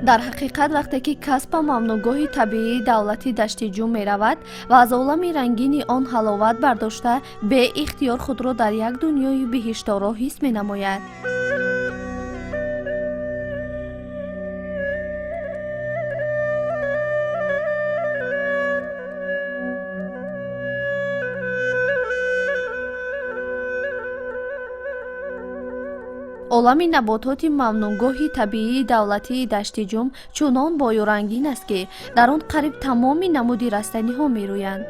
дар ҳақиқат вақте ки кас ба мамнӯъгоҳи табиии давлати дашти ҷум меравад ва аз олами рангини он ҳаловат бардошта беихтиёр худро дар як дунёи биҳишторо ҳис менамояд. олами набототи мамнӯъгоҳи табиии давлатии дашти ҷум чунон бою рангин аст ки дар он қариб тамоми намуди растаниҳо мерӯянд.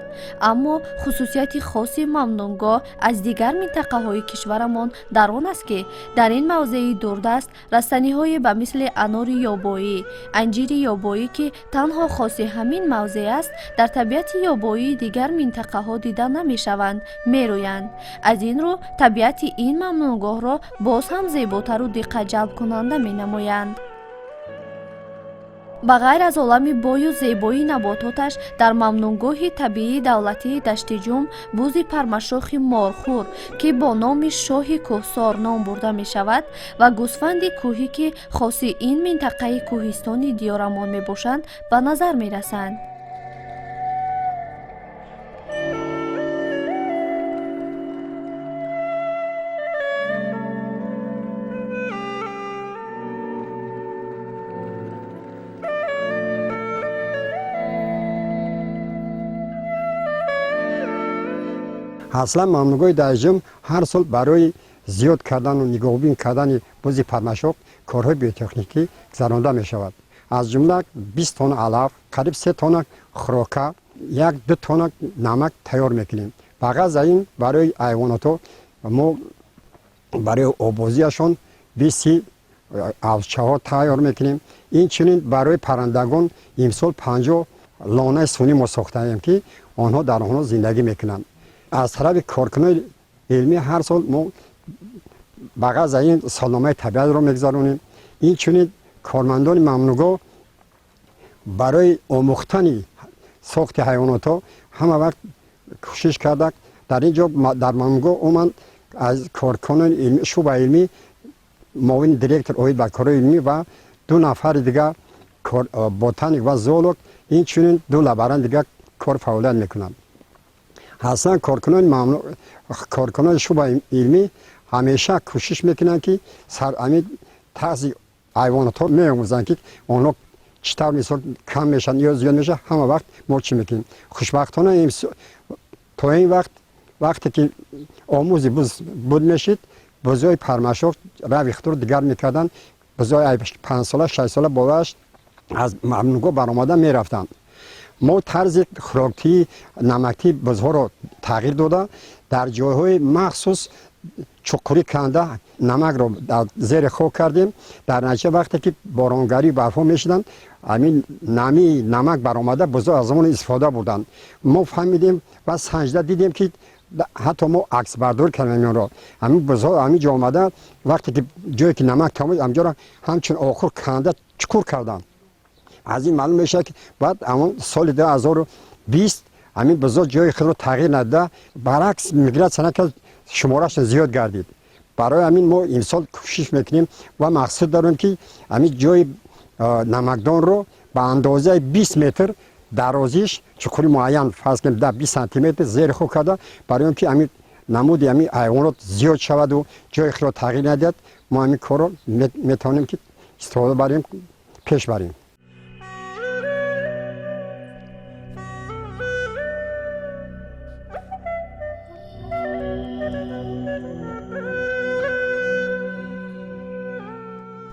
аммо хусусияти хоси мамнӯъгоҳ аз дигар минтақаҳои кишварамон дар он аст ки дар ин мавзеи дурдаст растаниҳое ба мисли анори ёбоӣ, анҷири ёбоӣ ки танҳо хоси ҳамин мавзеъ аст, дар табиати ёбоии дигар минтақаҳо дида намешаванд, мерӯянд. аз ин рӯ табиати ин мамнӯъгоҳро боз ҳам зеботару диққатҷалбкунанда менамоянд. ба ғайр аз олами бою зебоии набототаш, дар мамнӯъгоҳи табиии давлатии дашти ҷум бузи пармашохи морхӯр ки бо номи шоҳи кӯҳсор ном бурда мешавад ва гӯсфанди кӯҳӣ ки хоси ин минтақаи кӯҳистони диёрамон мебошанд ба назар мерасанд. аслан мамнӯъгоҳи дашти ҷум ҳар сол барои зиёд кардану нигоҳубин кардани бузи пармашок корҳои биотехникӣ гузаронда мешавад. аз ҷумла 20 тонна алаф, қариб 3 тонна хӯрока, 1-2 тонна намак тайёр мекунем. ба ғаз аз ин барои ҳайвонотҳо мо барои обозияшон 20 авчаҳо тайёр мекунем. инчунин барои паррандагон имсол 50 лонаи сунӣ мо сохтаем ки онҳо дар онҳо зиндагӣ мекунанд. аз тарафи коркунои илмӣ ҳар сол мо ба ғаз аз ин солномаи табиатро мегузаронем. инчунин кормандони мамнӯъгоҳ барои омӯхтани сохти ҳайвонотҳо ҳама вақт кӯшиш кардак. дар ин ҷо дар мамнӯъгоҳ умуман аз коркунони илмӣ шӯъбаи илмӣ муовини директор оид ба корҳои илмӣ ва 2 нафари дигар ботаник ва зоолог, инчунин 2 лаборант дигар кор фаъолият мекунанд. аслан коркунони шӯъбаи илмӣ ҳамеша кӯшиш мекунанд ки таъзи ҳайвонотҳо меомӯзанд ки онҳо чӣ тавр мисол кам мешаванд ё зиёд мешаванд. ҳама вақт мо чӣ мекунем? хушбахтона то ин вақте ки омӯзи буд мешид, бузои пармашок рави худро дигар мекарданд. бузои 5 сола 6 сола болаш аз мамнӯъгоҳ баромада мерафтанд. мо тарзи хӯрокии намактии бузҳоро тағйир дода дар ҷойҳои махсус чуқурӣ канда намакро дар зери хок кардем. дар натиҷа вақте ки боронгарӣ барфҳо мешиданд, ҳамин намии намак баромада бузҳо аз он истифода бурданд. мо фаҳмидем ва санҷида дидем ки ҳатто мо аксбардорӣ кардем онро. ҳамин бузҳо ҳамин ҷо омада вақте ки ҷое ки намак тамом ҳамҷоро ҳамчун охур канда чуқур карданд. аз ин маълум мешавад ки баъд ҳамон соли 2020 ҳамин бузҳо ҷои худро тағйир надода баръакс миграция накард, шуморашон зиёд гардид. барои ҳамин мо имсол кӯшиш мекунем ва мақсуд дорем ки ҳамин ҷои намакдонро ба андозаи 20 метр дарозиш чуқури муайян фарз кунем 20 сантиметр зери хок карда, барои он ки ҳамин намуди ҳамин ҳайвонот зиёд шаваду ҷои худро тағйир надиҳад, мо ҳамин корро метавонем ки истифода барем, пеш барем.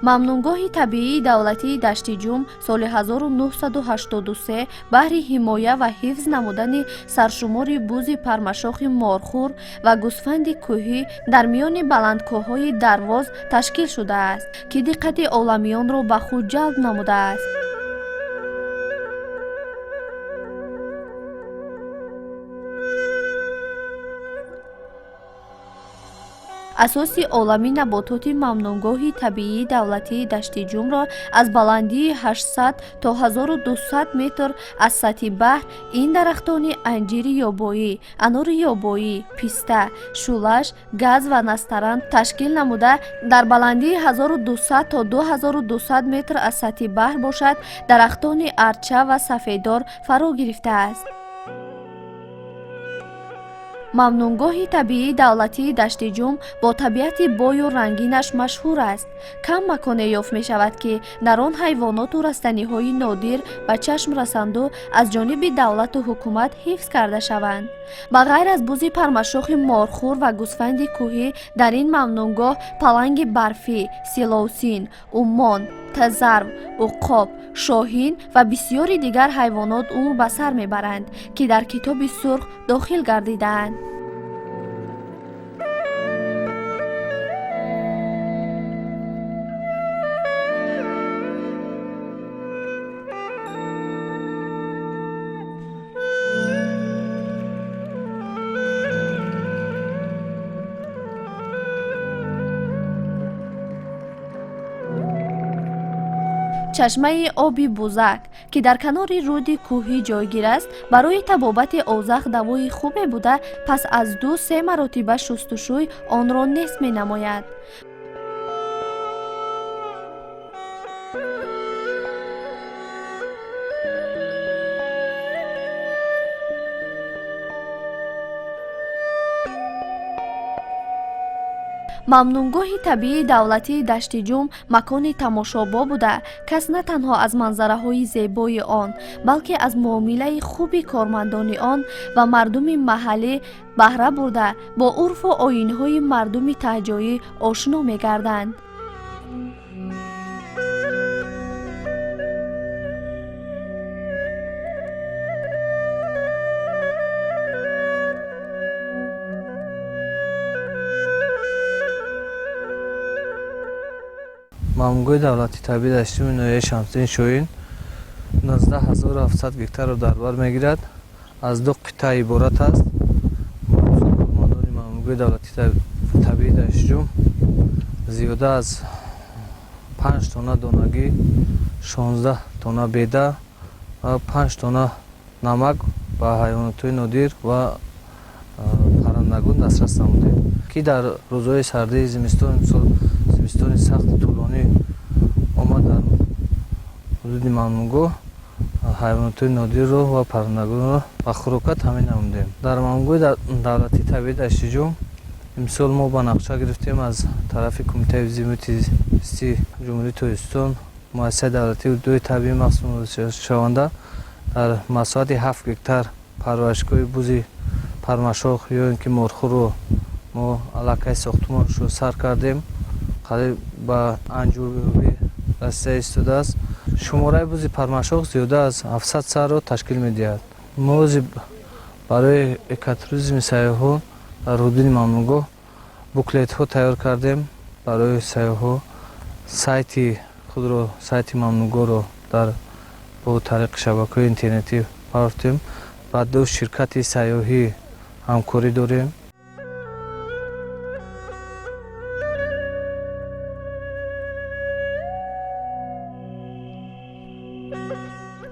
мамнӯъгоҳи табиии давлатии дашти ҷум соли 1983 баҳри ҳимоя ва ҳифз намудани саршумори бузи пармашохи морхӯр ва гӯсфанди кӯҳӣ дар миёни баландкоҳҳои дарвоз ташкил шудааст, ки диққати оламиёнро ба худ ҷалб намудааст. اساسی عالمی نباتات ممنونگاهی طبیعی دولتی دشت جوم را از بلندی 800 تا 1200 متر از سطح بحر این درختان انجیر یابایی، انار یابایی، پیسته، شولش، گاز و نسترن تشکیل نموده در بلندی 1200 تا 2200 متر از سطح بحر باشد درختان ارچه و سفیدار فرا گرفته است. ممنونگاهی طبیعی دولتی دشت جوم با طبیعت بوی و رنگینش مشهور است. کم مکان یافت می شود که در آن حیوانات و رستنی های نادر به چشم رسنده از جانب دولت و حکومت حفظ کرده شوند. بغیر از بز پرمشاخ مارخور و گوسفند کوهی در این ممنونگاه پلنگ برفی، سیلوسین، اومان، تزرو، عقاب، شاهین و بسیاری دیگر حیوانات عمر به سر میبرند که در کتاب سرخ داخل گردیدند. چشمه آبی بوزک که در کنار رود کوهی جایگیر است برای طبابت اوزخ دوای خوبی بوده پس از 2-3 مرتبه شستشوی آن را نصف می نماید. ممنونگاهی طبیعی دولتی دشت جوم مکان تماشابا بوده کس نه تنها از منظره های زیبای آن بلکه از معامله خوبی کارمندان آن و مردم محلی بهره برده با عرف و آیین های مردم تهجایی آشنا می گردند. ممنونگوی دولتی طبیعی دشت جوم ناحیه شمسین شوین 19700 گکتار را در بر میگیرد. از 2 قطعه عبارت است. ممنونگوی دولتی طبیعی دشت جوم زیاده از 5 تانه دانگی، 16 تانه بیده و 5 تانه نمک با حیوانات نادر و پرندگان دسترس نموده که در روزهای سردی زمستان زمستان سخت طولانی آمد در حدود ممنونگاه حیوانات نادر را و پرندگان را با خوراکت همین نمودیم. در ممنونگاه دولتی طبیعی دشت جوم امسال ما با نقشه گرفتیم از طرف کمیته وزارتی جمهوری تاجیکستان مؤسسه دولتی اردوی طبیعی مخصوص شونده در مساحت 7 گکتار پرورشگاه بز پرمشاخ یا اینکه مارخور رو ما علاقه ساختمانش رو سر کردیم. قریب به انجوری رسیده ایستاده است. شماره بز پرمشاخ زیاده از 700 سر را تشکیل می‌دهد. ما برای اکوتوریسم سیاحان در حدود ممنونگاه بوکلت ها تیار کردیم برای سیاحان. سایت خود را سایت ممنونگاه را در با طریق شبکه اینترنتی پرداختیم. با 2 شرکت سیاحی همکاری داریم.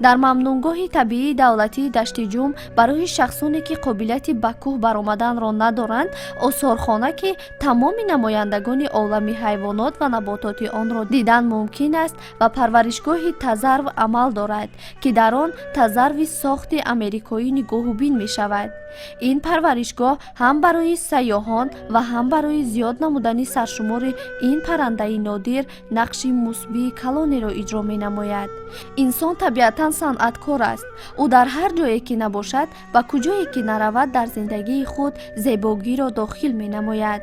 در ممنونگاه طبیعی دولتی دشت جوم برای شخصانی که قابلیت به کوه برآمدن را ندارند آثارخانه که تمام نمایندگان عالم حیوانات و نباتات آن را دیدن ممکن است و پرورشگاه تزرو عمل دارد که در آن تزرو ساخت امریکایی نگاهوبین می شود. این پرورشگاه هم برای سیاحان و هم برای زیاد نمودن سرشمار این پرنده نادر نقش مثبت کلانی را اجرا می نماید. انسان طبیعتاً صنعتکار است. او در هر جایی که نباشد و کجایی که نرود در زندگی خود زیبایی را داخل می نماید.